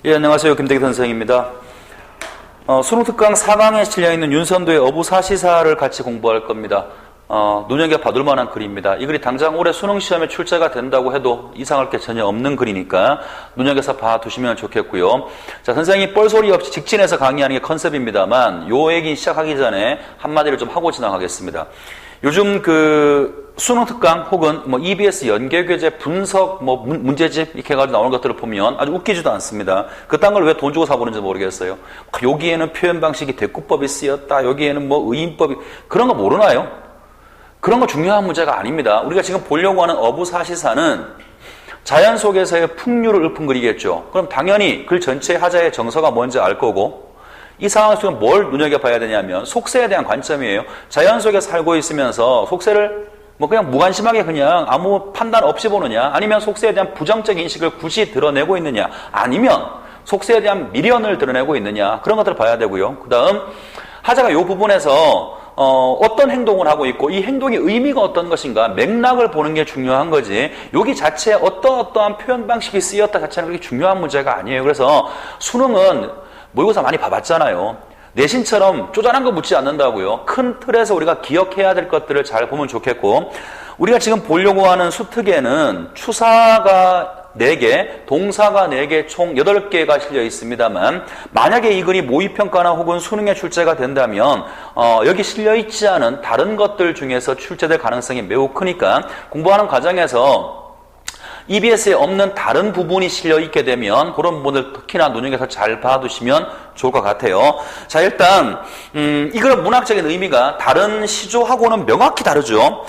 예, 안녕하세요. 김대기 선생입니다. 수능 특강 4강에 실려있는 윤선도의 어부사시사를 같이 공부할 겁니다. 눈여겨봐둘 만한 글입니다. 이 글이 당장 올해 수능 시험에 출제가 된다고 해도 이상할 게 전혀 없는 글이니까 눈여겨서 봐두시면 좋겠고요. 자, 선생님이 뻘소리 없이 직진해서 강의하는 게 컨셉입니다만 요 얘기 시작하기 전에 한마디를 좀 하고 지나가겠습니다. 요즘 수능 특강 혹은 EBS 연계교재 분석 문제집 이렇게 해가지고 나오는 것들을 보면 아주 웃기지도 않습니다. 그딴 걸 왜 돈 주고 사보는지 모르겠어요. 여기에는 표현 방식이 대꾸법이 쓰였다. 여기에는 의인법이 그런 거 모르나요? 그런 거 중요한 문제가 아닙니다. 우리가 지금 보려고 하는 어부사시사는 자연 속에서의 풍류를 읊은 글이겠죠. 그럼 당연히 글 전체의 하자의 정서가 뭔지 알 거고 이 상황에서 뭘 눈여겨봐야 되냐면 속세에 대한 관점이에요. 자연 속에 살고 있으면서 속세를 그냥 무관심하게 그냥 아무 판단 없이 보느냐, 아니면 속세에 대한 부정적 인식을 굳이 드러내고 있느냐, 아니면 속세에 대한 미련을 드러내고 있느냐, 그런 것들을 봐야 되고요. 그 다음 하자가 이 부분에서 어떤 행동을 하고 있고 이 행동의 의미가 어떤 것인가, 맥락을 보는 게 중요한 거지 여기 자체에 어떠한 표현 방식이 쓰였다 자체는 그렇게 중요한 문제가 아니에요. 그래서 수능은 모의고사 많이 봐봤잖아요. 내신처럼 쪼잔한 거 묻지 않는다고요. 큰 틀에서 우리가 기억해야 될 것들을 잘 보면 좋겠고, 우리가 지금 보려고 하는 수특에는 추사가 4개, 동사가 4개, 총 8개가 실려 있습니다만 만약에 이 글이 모의평가나 혹은 수능에 출제가 된다면 여기 실려 있지 않은 다른 것들 중에서 출제될 가능성이 매우 크니까 공부하는 과정에서 EBS에 없는 다른 부분이 실려 있게 되면 그런 부분을 특히나 눈여겨서 잘 봐두시면 좋을 것 같아요. 자, 일단 이 글은 문학적인 의미가 다른 시조하고는 명확히 다르죠.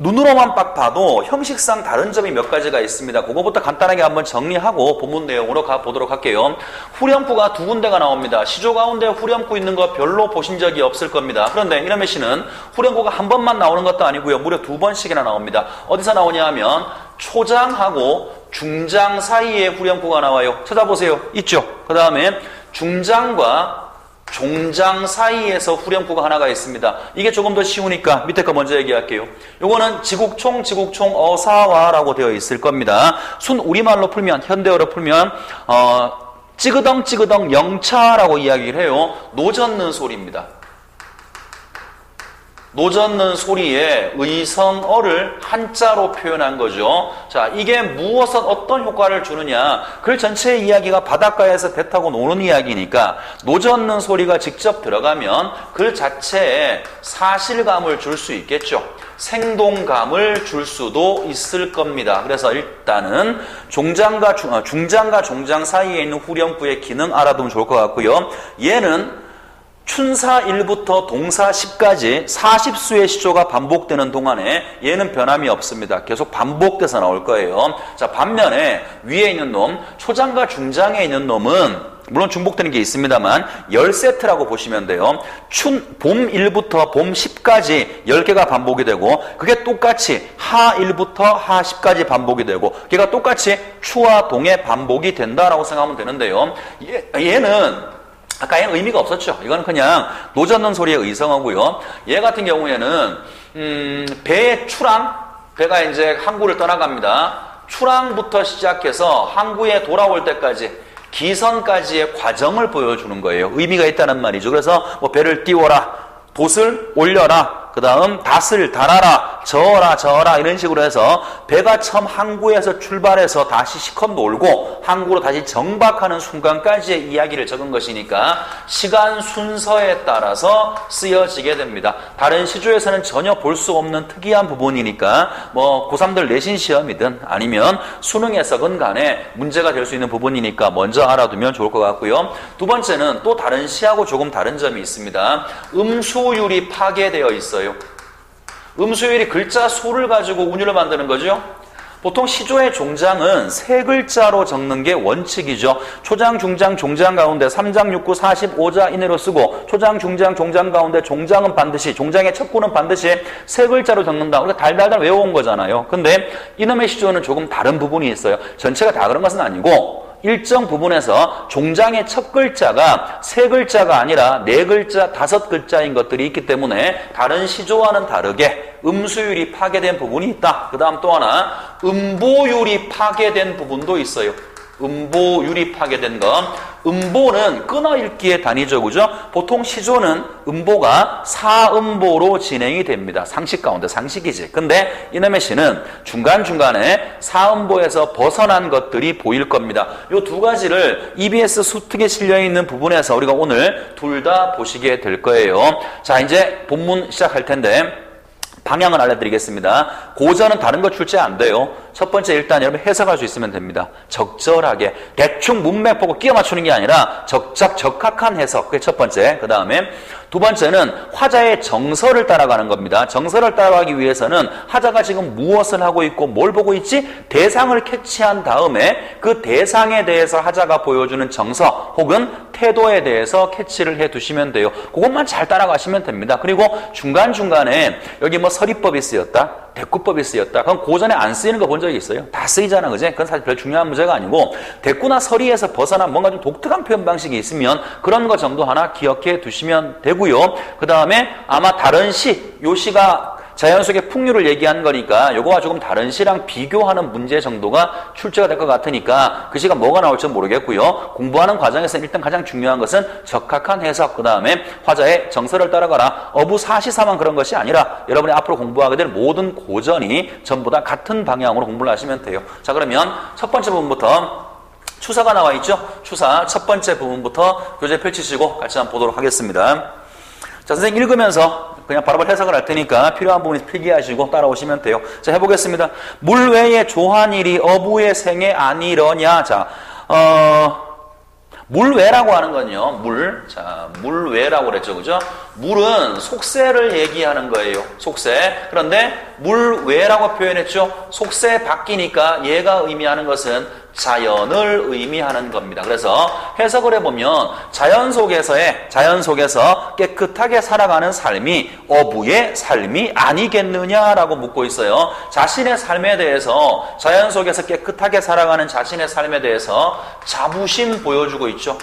눈으로만 딱 봐도 형식상 다른 점이 몇 가지가 있습니다. 그거부터 간단하게 한번 정리하고 본문 내용으로 가보도록 할게요. 후렴구가 2군데가 나옵니다. 시조 가운데 후렴구 있는 거 별로 보신 적이 없을 겁니다. 그런데 이남의 시는 후렴구가 한 번만 나오는 것도 아니고요. 무려 2번씩이나 나옵니다. 어디서 나오냐 하면 초장하고 중장 사이에 후렴구가 나와요. 찾아보세요. 있죠? 그 다음에 중장과 종장 사이에서 후렴구가 하나가 있습니다. 이게 조금 더 쉬우니까 밑에 거 먼저 얘기할게요. 요거는 지국총 어사와라고 되어 있을 겁니다. 순 우리말로 풀면, 현대어로 풀면 찌그덩 영차라고 이야기를 해요. 노젓는 소리입니다. 노젓는 소리에 의성어를 한자로 표현한 거죠. 자, 이게 무엇은 어떤 효과를 주느냐. 글 전체의 이야기가 바닷가에서 배 타고 노는 이야기니까 노젓는 소리가 직접 들어가면 글 자체에 사실감을 줄 수 있겠죠. 생동감을 줄 수도 있을 겁니다. 그래서 일단은 중장과 종장 사이에 있는 후렴구의 기능 알아두면 좋을 것 같고요. 얘는 춘사 1부터 동사 10까지 40수의 시조가 반복되는 동안에 얘는 변함이 없습니다. 계속 반복돼서 나올 거예요. 자, 반면에 위에 있는 놈, 초장과 중장에 있는 놈은 물론 중복되는 게 있습니다만 10세트라고 보시면 돼요. 봄 1부터 봄 10까지 10개가 반복이 되고 그게 똑같이 하 1부터 하 10까지 반복이 되고 걔가 똑같이 추와 동에 반복이 된다라고 생각하면 되는데요. 얘는 아까 얘는 의미가 없었죠. 이거는 그냥 노젓는 소리의 의성어고요. 얘 같은 경우에는 배의 출항, 배가 이제 항구를 떠나갑니다. 출항부터 시작해서 항구에 돌아올 때까지 기선까지의 과정을 보여주는 거예요. 의미가 있다는 말이죠. 그래서 배를 띄워라, 돛을 올려라, 그 다음 닷을 달아라, 저어라 이런 식으로 해서 배가 처음 항구에서 출발해서 다시 시컷 놀고 항구로 다시 정박하는 순간까지의 이야기를 적은 것이니까 시간 순서에 따라서 쓰여지게 됩니다. 다른 시조에서는 전혀 볼 수 없는 특이한 부분이니까 고3들 내신 시험이든 아니면 수능에서건 간에 문제가 될 수 있는 부분이니까 먼저 알아두면 좋을 것 같고요. 두 번째는 또 다른 시하고 조금 다른 점이 있습니다. 음수율이 파괴되어 있어요. 음수율이 글자 수를 가지고 운율을 만드는 거죠. 보통 시조의 종장은 3글자로 적는 게 원칙이죠. 초장, 중장, 종장 가운데 3장, 6구, 45자 이내로 쓰고 초장, 중장, 종장 가운데 종장은 반드시, 종장의 첫 구는 반드시 3글자로 적는다. 우리가 달달달 외워온 거잖아요. 근데 이놈의 시조는 조금 다른 부분이 있어요. 전체가 다 그런 것은 아니고 일정 부분에서 종장의 첫 글자가 3글자가 아니라 4글자, 5글자인 것들이 있기 때문에 다른 시조와는 다르게 음수율이 파괴된 부분이 있다. 그 다음 또 하나 음보율이 파괴된 부분도 있어요. 음보율이 파괴된 것. 음보는 끊어읽기의 단위죠. 그죠? 보통 시조는 음보가 사음보로 진행이 됩니다. 상식 가운데 상식이지. 근데 이놈의 시는 중간중간에 사음보에서 벗어난 것들이 보일 겁니다. 이 두 가지를 EBS 수특에 실려있는 부분에서 우리가 오늘 둘 다 보시게 될 거예요. 자, 이제 본문 시작할 텐데 방향을 알려드리겠습니다. 고전은 다른 거 출제 안 돼요. 첫 번째 일단 여러분 해석할 수 있으면 됩니다. 적절하게 대충 문맥 보고 끼워 맞추는 게 아니라 적합한 해석. 그게 첫 번째. 그 다음에 두 번째는 화자의 정서를 따라가는 겁니다. 정서를 따라가기 위해서는 화자가 지금 무엇을 하고 있고 뭘 보고 있지? 대상을 캐치한 다음에 그 대상에 대해서 화자가 보여주는 정서 혹은 태도에 대해서 캐치를 해 두시면 돼요. 그것만 잘 따라가시면 됩니다. 그리고 중간중간에 여기 뭐 서리법이 쓰였다, 대꾸법이 쓰였다. 그건 고전에 안 쓰이는 거 본 적이 있어요? 다 쓰이잖아, 그지? 그건 사실 별 중요한 문제가 아니고 대꾸나 서리에서 벗어난 뭔가 좀 독특한 표현 방식이 있으면 그런 거 정도 하나 기억해 두시면 되고요. 그 다음에 아마 다른 시, 요 시가 자연 속의 풍류를 얘기한 거니까 요거와 조금 다른 시랑 비교하는 문제 정도가 출제가 될 것 같으니까 그 시가 뭐가 나올지 모르겠고요. 공부하는 과정에서 일단 가장 중요한 것은 적합한 해석, 그 다음에 화자의 정서를 따라가라. 어부사시사만 그런 것이 아니라 여러분이 앞으로 공부하게 될 모든 고전이 전부 다 같은 방향으로 공부를 하시면 돼요. 자, 그러면 첫 번째 부분부터 추사가 나와 있죠? 추사 첫 번째 부분부터 교재 펼치시고 같이 한번 보도록 하겠습니다. 자, 선생님 읽으면서 그냥 바로바로 해석을 할 테니까 필요한 부분 필기하시고 따라오시면 돼요. 자, 해보겠습니다. 물 외에 조한일이 어부의 생애 아니러냐. 자, 물외라고 하는 건요, 자, 물외라고 그랬죠, 그죠? 물은 속세를 얘기하는 거예요, 속세. 그런데 물외라고 표현했죠? 속세 바뀌니까 얘가 의미하는 것은 자연을 의미하는 겁니다. 그래서 해석을 해보면 자연 속에서 깨끗하게 살아가는 삶이 어부의 삶이 아니겠느냐라고 묻고 있어요. 자신의 삶에 대해서 자연 속에서 깨끗하게 살아가는 자신의 삶에 대해서 자부심 보여주고 있죠.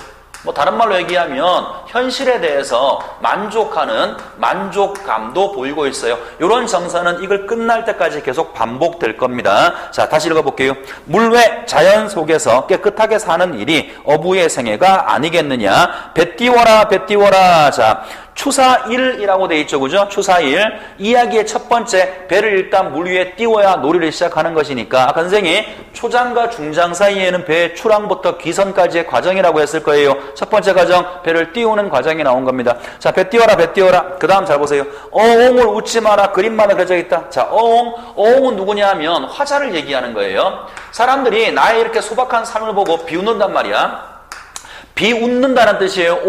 뭐 다른 말로 얘기하면 현실에 대해서 만족하는 만족감도 보이고 있어요. 이런 정서는 이걸 끝날 때까지 계속 반복될 겁니다. 자, 다시 읽어볼게요. 물외 자연 속에서 깨끗하게 사는 일이 어부의 생애가 아니겠느냐. 배 띄워라. 자, 추사일이라고 돼 있죠, 그죠? 추사일. 이야기의 첫 번째, 배를 일단 물 위에 띄워야 놀이를 시작하는 것이니까 아까 선생이 초장과 중장 사이에는 배의 출항부터 귀선까지의 과정이라고 했을 거예요. 첫 번째 과정, 배를 띄우는 과정이 나온 겁니다. 자, 배 띄워라. 그 다음 잘 보세요. 어옹을 웃지 마라. 그림마다 그려져 있다. 자, 어옹은 누구냐 하면 화자를 얘기하는 거예요. 사람들이 나의 이렇게 소박한 삶을 보고 비웃는단 말이야. 비웃는다는 뜻이에요.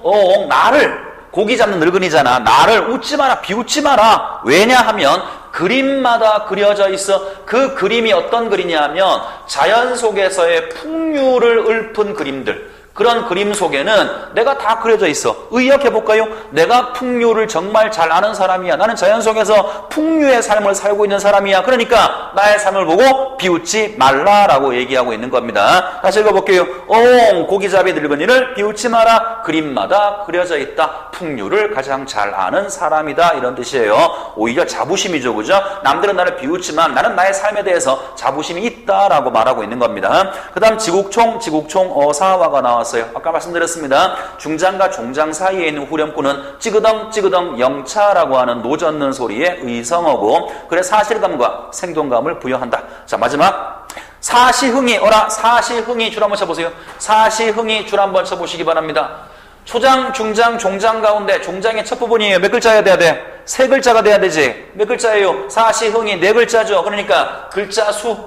어옹, 나를. 고기 잡는 늙은이잖아. 나를 웃지 마라, 비웃지 마라. 왜냐 하면 그림마다 그려져 있어. 그 그림이 어떤 그림이냐 하면 자연 속에서의 풍류를 읊은 그림들. 그런 그림 속에는 내가 다 그려져 있어. 의역해볼까요? 내가 풍류를 정말 잘 아는 사람이야. 나는 자연 속에서 풍류의 삶을 살고 있는 사람이야. 그러니까 나의 삶을 보고 비웃지 말라라고 얘기하고 있는 겁니다. 다시 읽어볼게요. 고기잡이 늙은이를 비웃지 마라. 그림마다 그려져 있다. 풍류를 가장 잘 아는 사람이다. 이런 뜻이에요. 오히려 자부심이죠, 그죠? 남들은 나를 비웃지만 나는 나의 삶에 대해서 자부심이 있다라고 말하고 있는 겁니다. 그 다음 지국총 어사화가 나왔어요. 아까 말씀드렸습니다. 중장과 종장 사이에 있는 후렴구는 찌그덩 영차라고 하는 노젓는 소리의 의성어고, 그래 사실감과 생동감을 부여한다. 자, 마지막 사시흥이 줄 한번 쳐보세요. 사시흥이 줄 한번 쳐보시기 바랍니다. 초장, 중장, 종장 가운데 종장의 첫 부분이에요. 몇 글자여야 돼? 세 글자가 돼야 되지. 몇 글자예요? 사시흥이 네 글자죠. 그러니까 글자 수,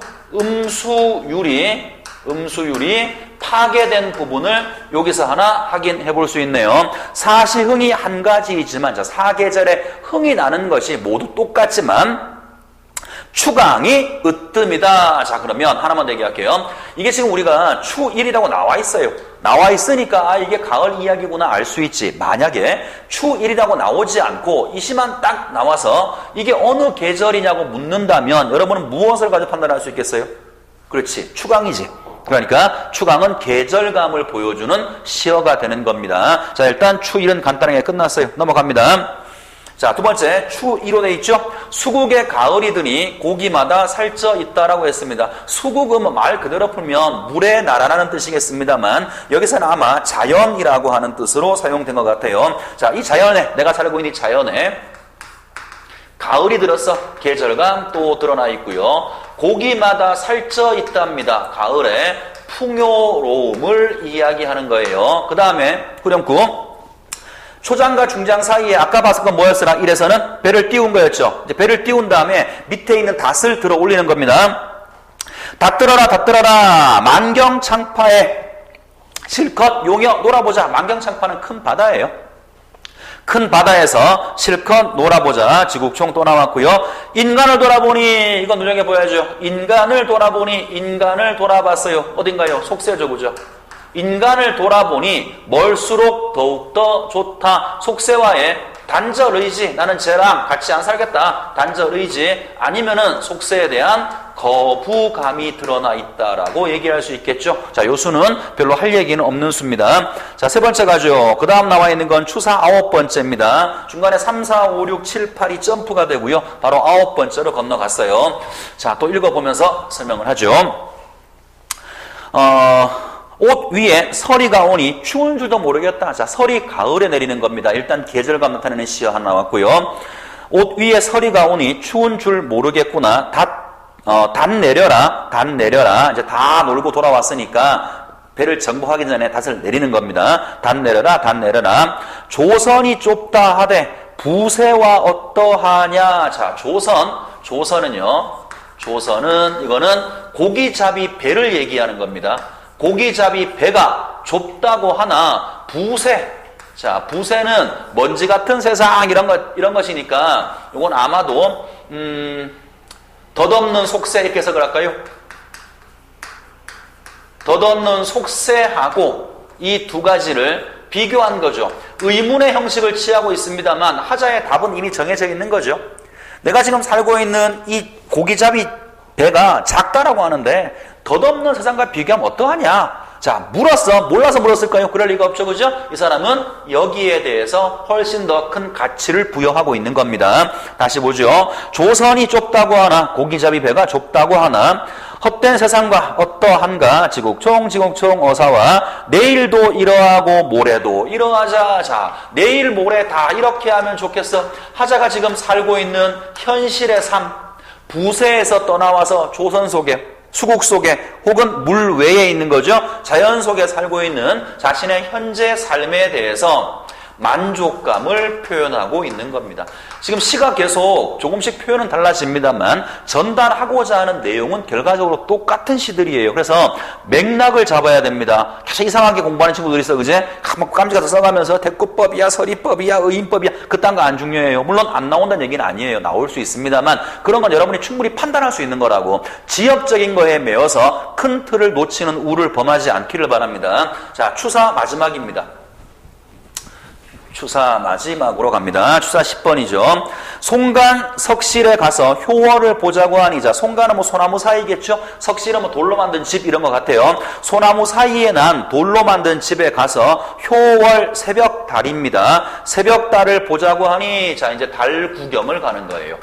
음수율이 파괴된 부분을 여기서 하나 확인해 볼 수 있네요. 사시흥이 한 가지이지만, 자, 사계절에 흥이 나는 것이 모두 똑같지만 추강이 으뜸이다. 자, 그러면 하나만 더 얘기할게요. 이게 지금 우리가 추일이라고 나와 있어요. 나와 있으니까 이게 가을 이야기구나 알 수 있지. 만약에 추일이라고 나오지 않고 이 시만 딱 나와서 이게 어느 계절이냐고 묻는다면 여러분은 무엇을 가지고 판단할 수 있겠어요? 그렇지, 추강이지. 그러니까 추강은 계절감을 보여주는 시어가 되는 겁니다. 자, 일단 추일은 간단하게 끝났어요. 넘어갑니다. 자, 두 번째, 추2로 돼 있죠? 수국에 가을이 드니 고기마다 살쪄 있다라고 했습니다. 수국은 말 그대로 풀면 물에 날아라는 뜻이겠습니다만, 여기서는 아마 자연이라고 하는 뜻으로 사용된 것 같아요. 자, 이 자연에, 내가 살고 있는 이 자연에 가을이 들어서 계절감 또 드러나 있고요. 고기마다 살쪄 있답니다. 가을에 풍요로움을 이야기하는 거예요. 그 다음에 후렴구. 초장과 중장 사이에 아까 봤을 건 뭐였으나 1에서는 배를 띄운 거였죠. 이제 배를 띄운 다음에 밑에 있는 닷을 들어 올리는 겁니다. 닷들어라 닷들어라 만경창파에 실컷 용여 놀아보자. 만경창파는 큰 바다예요. 큰 바다에서 실컷 놀아보자. 지국총 또 나왔고요. 인간을 돌아보니 이건 눈여겨보야죠. 인간을 돌아보니 인간을 돌아봤어요. 어딘가요? 속세죠. 그죠? 인간을 돌아보니 멀수록 더욱더 좋다. 속세와의 단절 의지, 나는 쟤랑 같이 안 살겠다. 단절 의지 아니면은 속세에 대한 거부감이 드러나 있다라고 얘기할 수 있겠죠. 자, 요 수는 별로 할 얘기는 없는 수입니다. 자, 세 번째 가죠. 그 다음 나와 있는 건 추사 9번째입니다. 중간에 3, 4, 5, 6, 7, 8이 점프가 되고요. 바로 9번째로 건너갔어요. 자, 또 읽어보면서 설명을 하죠. 옷 위에 서리가 오니 추운 줄도 모르겠다. 자, 서리 가을에 내리는 겁니다. 일단 계절감 나타내는 시어 하나 나왔고요. 옷 위에 서리가 오니 추운 줄 모르겠구나. 닷 내려라. 닷 내려라. 이제 다 놀고 돌아왔으니까 배를 정복하기 전에 닷을 내리는 겁니다. 닷 내려라. 닷 내려라. 조선이 좁다 하되 부세와 어떠하냐. 자, 조선은요. 조선은 이거는 고기잡이 배를 얘기하는 겁니다. 고기잡이 배가 좁다고 하나 부세. 자, 부세는 먼지 같은 세상 이런 것이니까 이건 아마도 덧없는 속세 이렇게 해석을 할까요? 덧없는 속세하고 이 두 가지를 비교한 거죠. 의문의 형식을 취하고 있습니다만 하자의 답은 이미 정해져 있는 거죠. 내가 지금 살고 있는 이 고기잡이 배가 작다라고 하는데 덧없는 세상과 비교하면 어떠하냐? 자, 몰라서 물었을까요? 그럴 리가 없죠. 그죠? 이 사람은 여기에 대해서 훨씬 더 큰 가치를 부여하고 있는 겁니다. 다시 보죠. 조선이 좁다고 하나, 고기잡이 배가 좁다고 하나, 헛된 세상과 어떠한가, 지국총 어사와 내일도 이러하고 모레도 이러하자. 자, 내일 모레 다 이렇게 하면 좋겠어. 하자가 지금 살고 있는 현실의 삶, 부세에서 떠나와서 조선 속에 수국 속에 혹은 물 외에 있는 거죠. 자연 속에 살고 있는 자신의 현재 삶에 대해서 만족감을 표현하고 있는 겁니다. 지금 시가 계속 조금씩 표현은 달라집니다만 전달하고자 하는 내용은 결과적으로 똑같은 시들이에요. 그래서 맥락을 잡아야 됩니다. 계속 이상하게 공부하는 친구들이 있어, 그제? 깜찍 가서 써가면서 대꾸법이야, 서리법이야, 의인법이야, 그딴 거 안 중요해요. 물론 안 나온다는 얘기는 아니에요. 나올 수 있습니다만 그런 건 여러분이 충분히 판단할 수 있는 거라고. 지엽적인 거에 매여서 큰 틀을 놓치는 우를 범하지 않기를 바랍니다. 자, 추사 마지막입니다. 추사 마지막으로 갑니다. 추사 10번이죠. 송간 석실에 가서 효월을 보자고 하니, 자, 송간은 뭐 소나무 사이겠죠? 석실은 뭐 돌로 만든 집 이런 것 같아요. 소나무 사이에 난 돌로 만든 집에 가서 효월 새벽달입니다. 새벽달을 보자고 하니, 자, 이제 달 구경을 가는 거예요.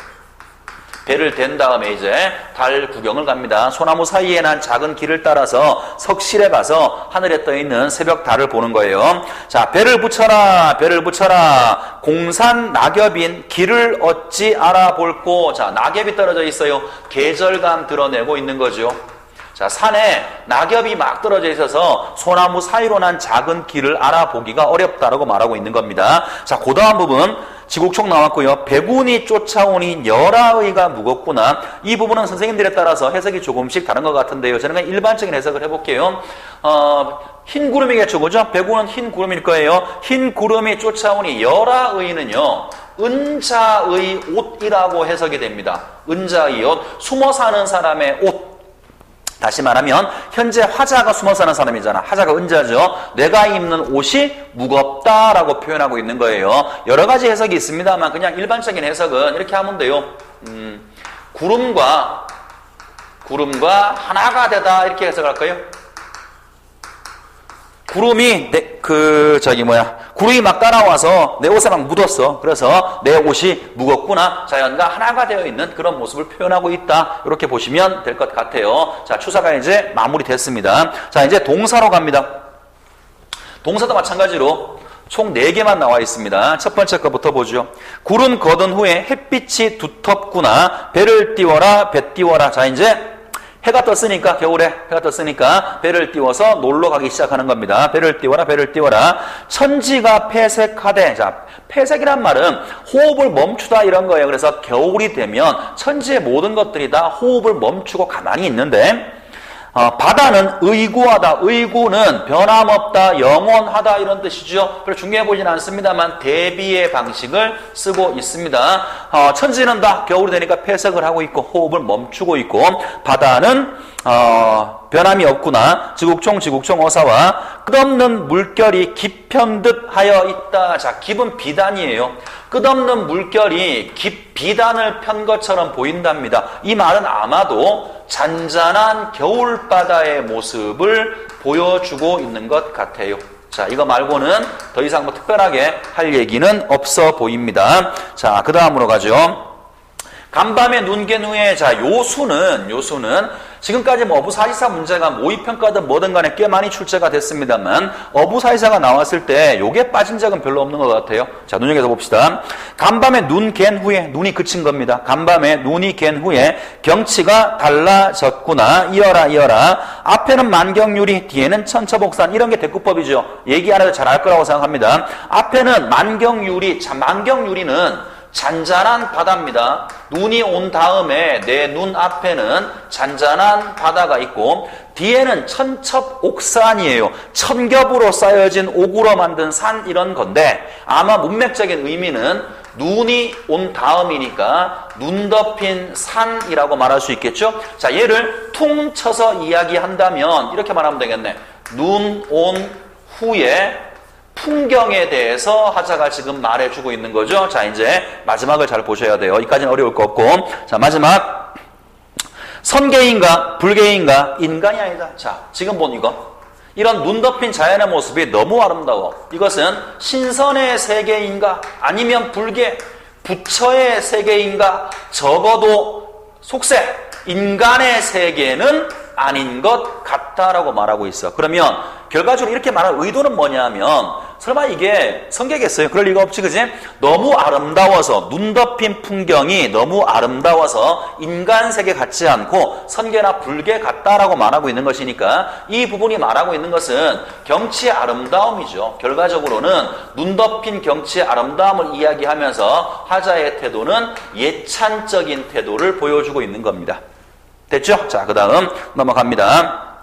배를 댄 다음에 이제 달 구경을 갑니다. 소나무 사이에 난 작은 길을 따라서 석실에 가서 하늘에 떠있는 새벽 달을 보는 거예요. 자, 배를 붙여라, 배를 붙여라. 공산 낙엽인 길을 어찌 알아볼꼬. 자, 낙엽이 떨어져 있어요. 계절감 드러내고 있는 거죠. 자, 산에 낙엽이 막 떨어져 있어서 소나무 사이로 난 작은 길을 알아보기가 어렵다라고 말하고 있는 겁니다. 자, 그 다음 부분 지국총 나왔고요. 백운이 쫓아오니 열아의가 무겁구나. 이 부분은 선생님들에 따라서 해석이 조금씩 다른 것 같은데요. 저는 그냥 일반적인 해석을 해볼게요. 흰 구름이겠죠, 그죠? 백운은 흰 구름일 거예요. 흰 구름이 쫓아오니 열아의는요, 은자의 옷이라고 해석이 됩니다. 은자의 옷, 숨어 사는 사람의 옷. 다시 말하면 현재 화자가 숨어 사는 사람이잖아. 화자가 은자죠. 내가 입는 옷이 무겁다라고 표현하고 있는 거예요. 여러 가지 해석이 있습니다만 그냥 일반적인 해석은 이렇게 하면 돼요. 구름과 하나가 되다 이렇게 해석할까요? 구름이 구름이 막 따라와서 내 옷에 막 묻었어. 그래서 내 옷이 무겁구나. 자연과 하나가 되어 있는 그런 모습을 표현하고 있다. 이렇게 보시면 될 것 같아요. 자, 추사가 이제 마무리됐습니다. 자, 이제 동사로 갑니다. 동사도 마찬가지로 총 4개만 나와 있습니다. 첫 번째 거부터 보죠. 구름 거둔 후에 햇빛이 두텁구나. 배를 띄워라, 배 띄워라. 자, 이제 해가 떴으니까, 겨울에 해가 떴으니까 배를 띄워서 놀러 가기 시작하는 겁니다. 배를 띄워라, 배를 띄워라. 천지가 폐색하되. 자, 폐색이란 말은 호흡을 멈추다 이런 거예요. 그래서 겨울이 되면 천지의 모든 것들이 다 호흡을 멈추고 가만히 있는데, 바다는 의구하다. 의구는 변함없다, 영원하다 이런 뜻이죠. 별로 중요해 보이진 않습니다만 대비의 방식을 쓰고 있습니다. 천지는 다 겨울이 되니까 폐색을 하고 있고 호흡을 멈추고 있고, 바다는 변함이 없구나. 지국총 어사와 끝없는 물결이 깊편듯 하여 있다. 자, 깊은 비단이에요. 끝없는 물결이 비단을 편 것처럼 보인답니다. 이 말은 아마도 잔잔한 겨울바다의 모습을 보여주고 있는 것 같아요. 자, 이거 말고는 더 이상 뭐 특별하게 할 얘기는 없어 보입니다. 자, 그 다음으로 가죠. 간밤에 눈 갠 후에, 자, 요수는 지금까지 뭐 어부사시사 문제가 모의평가든 뭐든 간에 꽤 많이 출제가 됐습니다만 어부사시사가 나왔을 때 요게 빠진 적은 별로 없는 것 같아요. 자, 눈여겨서 봅시다. 간밤에 눈 갠 후에, 눈이 그친 겁니다. 간밤에 눈이 갠 후에 경치가 달라졌구나. 이어라. 앞에는 만경유리, 뒤에는 천처복산. 이런 게 대꾸법이죠. 얘기 안 해도 잘 알 거라고 생각합니다. 앞에는 만경유리. 자, 만경유리는 잔잔한 바다입니다. 눈이 온 다음에 내 눈 앞에는 잔잔한 바다가 있고, 뒤에는 천첩옥산이에요. 천겹으로 쌓여진 옥으로 만든 산 이런 건데, 아마 문맥적인 의미는 눈이 온 다음이니까 눈 덮인 산이라고 말할 수 있겠죠. 자, 얘를 퉁쳐서 이야기한다면 이렇게 말하면 되겠네. 눈 온 후에 풍경에 대해서 하자가 지금 말해주고 있는 거죠. 자, 이제 마지막을 잘 보셔야 돼요. 여기까지는 어려울 거 없고. 자, 마지막. 선계인가 불계인가? 인간이 아니다. 자, 지금 본 이거. 이런 눈 덮인 자연의 모습이 너무 아름다워. 이것은 신선의 세계인가? 아니면 불계, 부처의 세계인가? 적어도 속세, 인간의 세계는 아닌 것 같다라고 말하고 있어. 그러면 결과적으로 이렇게 말할 의도는 뭐냐면, 설마 이게 성계겠어요? 그럴 리가 없지, 그지? 너무 아름다워서, 눈 덮인 풍경이 너무 아름다워서 인간 세계 같지 않고 선계나 불계 같다라고 말하고 있는 것이니까, 이 부분이 말하고 있는 것은 경치의 아름다움이죠. 결과적으로는 눈 덮인 경치의 아름다움을 이야기하면서 하자의 태도는 예찬적인 태도를 보여주고 있는 겁니다. 됐죠? 자, 그 다음 넘어갑니다.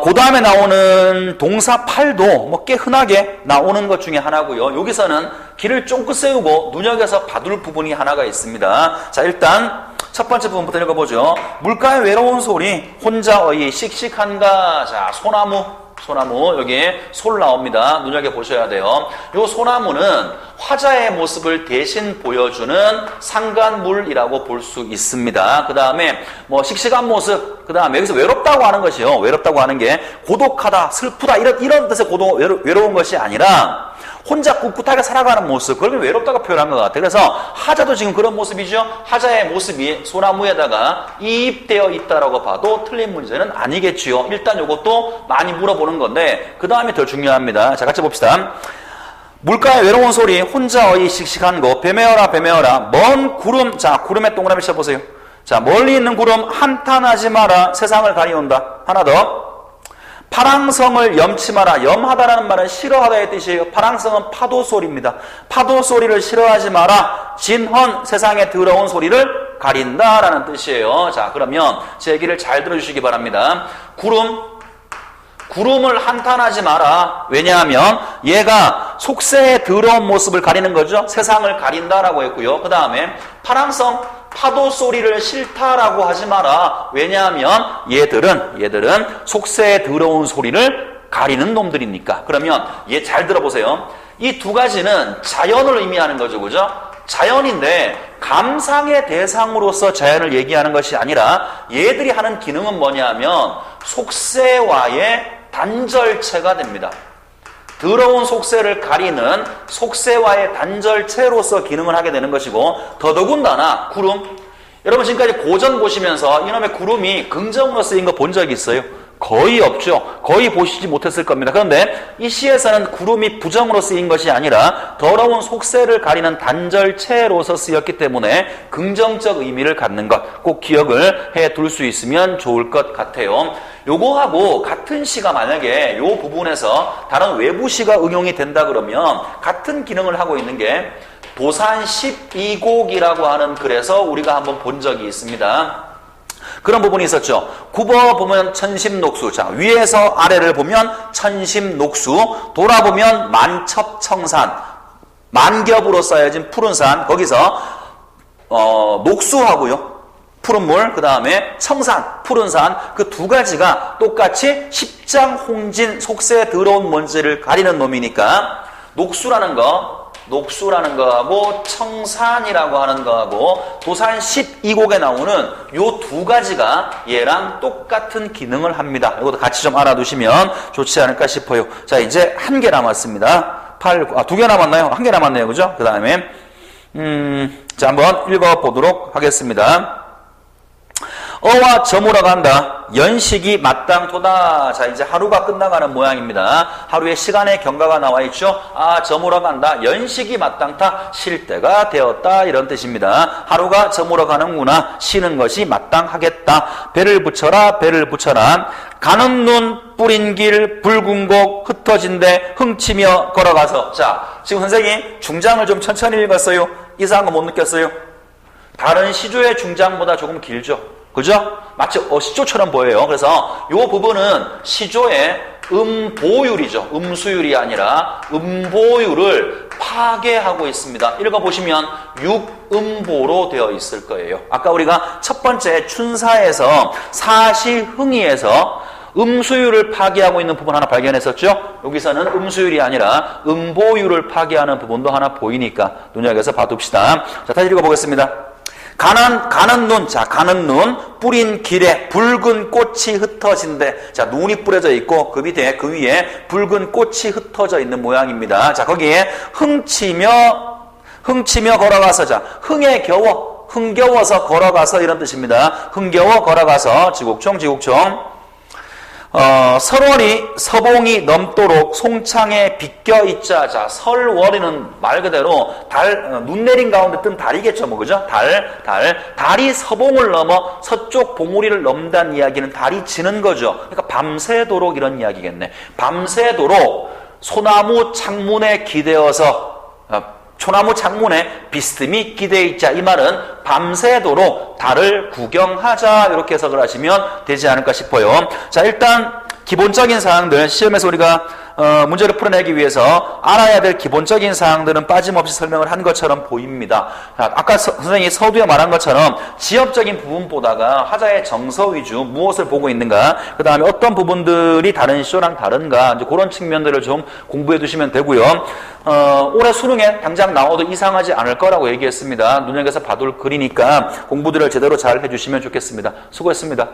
그 다음에 나오는 동사 팔도 뭐 꽤 흔하게 나오는 것 중에 하나고요. 여기서는 길을 쫑긋 세우고 눈여겨서 봐둘 부분이 하나가 있습니다. 자, 일단 첫 번째 부분부터 읽어보죠. 물가의 외로운 소리, 혼자 어이 씩씩한가. 자, 소나무 여기에 솔 나옵니다. 눈여겨보셔야 돼요. 이 소나무는 화자의 모습을 대신 보여주는 상간물이라고 볼 수 있습니다. 그 다음에 뭐 씩씩한 모습, 그 다음에 여기서 외롭다고 하는 것이요. 외롭다고 하는 게 고독하다, 슬프다 이런 뜻의 외로운 것이 아니라 혼자 꿋꿋하게 살아가는 모습, 그걸 외롭다고 표현한 것 같아요. 그래서 하자도 지금 그런 모습이죠. 하자의 모습이 소나무에다가 이입되어 있다라고 봐도 틀린 문제는 아니겠지요. 일단 이것도 많이 물어보는 건데 그 다음이 더 중요합니다. 자, 같이 봅시다. 물가의 외로운 소리, 혼자 어이 씩씩한 거, 뱀에어라 먼 구름. 자, 구름에 동그라미 쳐보세요. 자, 멀리 있는 구름 한탄하지 마라, 세상을 가리운다. 하나 더. 파랑성을 염치 마라. 염하다라는 말은 싫어하다의 뜻이에요. 파랑성은 파도 소리입니다. 파도 소리를 싫어하지 마라. 진헌, 세상에 더러운 소리를 가린다라는 뜻이에요. 자, 그러면 제 얘기를 잘 들어주시기 바랍니다. 구름을 한탄하지 마라. 왜냐하면 얘가 속세의 더러운 모습을 가리는 거죠. 세상을 가린다라고 했고요. 그 다음에 파랑성, 파도 소리를 싫다라고 하지 마라. 왜냐하면 얘들은 속세의 더러운 소리를 가리는 놈들이니까. 그러면 얘 잘 들어보세요. 이 두 가지는 자연을 의미하는 거죠. 그죠? 자연인데 감상의 대상으로서 자연을 얘기하는 것이 아니라 얘들이 하는 기능은 뭐냐면 속세와의 단절체가 됩니다. 더러운 속세를 가리는 속세와의 단절체로서 기능을 하게 되는 것이고, 더더군다나 구름, 여러분 지금까지 고전 보시면서 이놈의 구름이 긍정으로 쓰인 거 본 적이 있어요? 거의 없죠. 거의 보시지 못했을 겁니다. 그런데 이 시에서는 구름이 부정으로 쓰인 것이 아니라 더러운 속세를 가리는 단절체로서 쓰였기 때문에 긍정적 의미를 갖는 것 꼭 기억을 해둘 수 있으면 좋을 것 같아요. 요거하고 같은 시가 만약에 요 부분에서 다른 외부 시가 응용이 된다 그러면 같은 기능을 하고 있는 게 도산 12곡이라고 하는 글에서 우리가 한번 본 적이 있습니다. 그런 부분이 있었죠. 굽어 보면 천심녹수. 자, 위에서 아래를 보면 천심녹수. 돌아보면 만첩청산. 만겹으로 쌓여진 푸른 산. 거기서 녹수하고요. 푸른 물, 그 다음에 청산, 푸른 산, 그 두 가지가 똑같이 십장홍진 속세에 더러운 먼지를 가리는 놈이니까 녹수라는 거하고 청산이라고 하는 거하고 도산 12곡에 나오는 요 두 가지가 얘랑 똑같은 기능을 합니다. 이것도 같이 좀 알아두시면 좋지 않을까 싶어요. 자, 이제 한 개 남았습니다. 2개 남았나요? 한 개 남았네요. 그죠? 그 다음에 자, 한번 읽어보도록 하겠습니다. 어와 저물어 간다. 연식이 마땅토다. 자, 이제 하루가 끝나가는 모양입니다. 하루의 시간의 경과가 나와 있죠. 아, 저물어 간다. 연식이 마땅타. 쉴 때가 되었다. 이런 뜻입니다. 하루가 저물어 가는구나. 쉬는 것이 마땅하겠다. 배를 붙여라. 배를 붙여라. 가는 눈 뿌린 길 붉은 곡 흩어진데 흥치며 걸어가서. 자, 지금 선생님 중장을 좀 천천히 읽었어요. 이상한 거 못 느꼈어요? 다른 시조의 중장보다 조금 길죠. 그죠? 마치 시조처럼 보여요. 그래서 이 부분은 시조의 음보율이죠. 음수율이 아니라 음보율을 파괴하고 있습니다. 읽어보시면 육음보로 되어 있을 거예요. 아까 우리가 첫 번째 춘사에서 사시흥의에서 음수율을 파괴하고 있는 부분 하나 발견했었죠? 여기서는 음수율이 아니라 음보율을 파괴하는 부분도 하나 보이니까 눈여겨서 봐둡시다. 자, 다시 읽어보겠습니다. 가는 눈, 자, 가는 눈, 뿌린 길에 붉은 꽃이 흩어진데, 자, 눈이 뿌려져 있고, 그 밑에, 그 위에 붉은 꽃이 흩어져 있는 모양입니다. 자, 거기에 흥치며 걸어가서, 자, 흥겨워서 걸어가서 이런 뜻입니다. 흥겨워 걸어가서, 지국총. 설월이 서봉이 넘도록 송창에 비껴 있자. 자, 설월이는 말 그대로 눈 내린 가운데 뜬 달이겠죠, 뭐, 그죠? 달이 서봉을 넘어 서쪽 봉우리를 넘는다는 이야기는 달이 지는 거죠. 그러니까 밤새도록 이런 이야기겠네. 밤새도록 소나무 창문에 기대어서, 소나무 창문에 비스듬히 기대어 있자. 이 말은 밤새도록 달을 구경하자. 이렇게 해석을 하시면 되지 않을까 싶어요. 자, 일단 기본적인 사항들, 시험에서 우리가 문제를 풀어내기 위해서 알아야 될 기본적인 사항들은 빠짐없이 설명을 한 것처럼 보입니다. 자, 아까 선생님이 서두에 말한 것처럼 지역적인 부분 보다가 하자의 정서 위주, 무엇을 보고 있는가, 그 다음에 어떤 부분들이 다른 시조랑 다른가, 이제 그런 측면들을 좀 공부해 두시면 되고요. 올해 수능에 당장 나와도 이상하지 않을 거라고 얘기했습니다. 눈여겨서 봐둘 글이니까 공부들을 제대로 잘 해주시면 좋겠습니다. 수고했습니다.